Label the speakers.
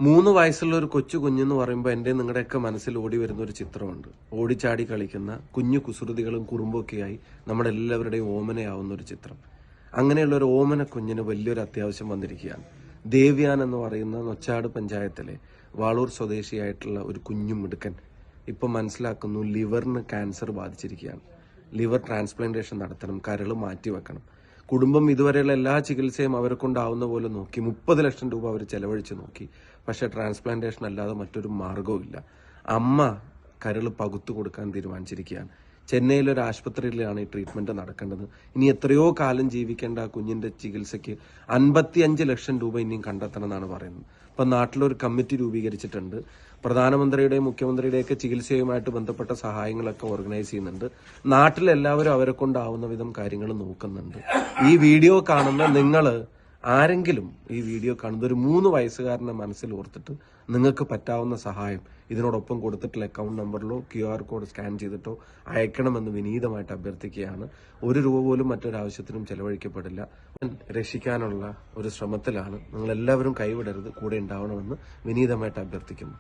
Speaker 1: 3 വയസ്സുള്ള ഒരു കൊച്ചു കുഞ്ഞെന്ന് പറയുമ്പോൾ എൻ്റെ നിങ്ങളുടെയൊക്കെ മനസ്സിൽ ഓടി വരുന്ന ഒരു ചിത്രമുണ്ട്. ഓടിച്ചാടി കളിക്കുന്ന കുഞ്ഞു കുസൃതികളും കുറുമ്പൊക്കെയായി നമ്മുടെ എല്ലാവരുടെയും ഓമനയാവുന്ന ഒരു ചിത്രം. അങ്ങനെയുള്ള ഒരു ഓമന കുഞ്ഞിന് വലിയൊരു അത്യാവശ്യം വന്നിരിക്കുകയാണ്. ദേവ്യാൻ എന്ന് പറയുന്ന നൊച്ചാട് പഞ്ചായത്തിലെ വാളൂർ സ്വദേശിയായിട്ടുള്ള ഒരു കുഞ്ഞു മിടുക്കൻ ഇപ്പം മനസ്സിലാക്കുന്നു ലിവറിന് ക്യാൻസർ ബാധിച്ചിരിക്കുകയാണ്. ലിവർ ട്രാൻസ്പ്ലാന്റേഷൻ നടത്തണം, കരൾ മാറ്റിവെക്കണം. കുടുംബം ഇതുവരെയുള്ള എല്ലാ ചികിത്സയും അവരെ കൊണ്ടാവുന്ന പോലെ നോക്കി. 30 ലക്ഷം രൂപ അവർ ചെലവഴിച്ച് നോക്കി. പക്ഷേ ട്രാൻസ്പ്ലാന്റേഷൻ അല്ലാതെ മറ്റൊരു മാർഗവും ഇല്ല. അമ്മ കരൾ പകുത്തു കൊടുക്കാൻ തീരുമാനിച്ചിരിക്കുകയാണ്. ചെന്നൈയിലൊരു ആശുപത്രിയിലാണ് ഈ ട്രീറ്റ്മെന്റ് നടക്കേണ്ടത്. ഇനി എത്രയോ കാലം ജീവിക്കേണ്ട ആ കുഞ്ഞിന്റെ ചികിത്സയ്ക്ക് 55 ലക്ഷം രൂപ ഇനിയും കണ്ടെത്തണം എന്നാണ് പറയുന്നത്. ഇപ്പം നാട്ടിലൊരു കമ്മിറ്റി രൂപീകരിച്ചിട്ടുണ്ട്. പ്രധാനമന്ത്രിയുടെയും മുഖ്യമന്ത്രിയുടെയൊക്കെ ചികിത്സയുമായിട്ട് ബന്ധപ്പെട്ട സഹായങ്ങളൊക്കെ ഓർഗനൈസ് ചെയ്യുന്നുണ്ട്. നാട്ടിലെല്ലാവരും അവരെ കൊണ്ടാവുന്ന വിധം കാര്യങ്ങൾ നോക്കുന്നുണ്ട്. ഈ വീഡിയോ കാണുന്ന നിങ്ങൾ ആരെങ്കിലും ഈ വീഡിയോ കാണുന്ന ഒരു 3 വയസ്സുകാരനെ മനസ്സിൽ ഓർത്തിട്ട് നിങ്ങൾക്ക് പറ്റാവുന്ന സഹായം ഇതിനോടൊപ്പം കൊടുത്തിട്ടുള്ള അക്കൗണ്ട് നമ്പറിലോ QR കോഡ് സ്കാൻ ചെയ്തിട്ടോ അയക്കണമെന്ന് വിനീതമായിട്ട് അഭ്യർത്ഥിക്കുകയാണ്. 1 രൂപ പോലും മറ്റൊരാവശ്യത്തിനും ചെലവഴിക്കപ്പെടില്ല. രക്ഷിക്കാനുള്ള ഒരു ശ്രമത്തിലാണ്. നിങ്ങൾ എല്ലാവരും കൈവിടരുത്, കൂടെ ഉണ്ടാവണമെന്ന് വിനീതമായിട്ട് അഭ്യർത്ഥിക്കുന്നു.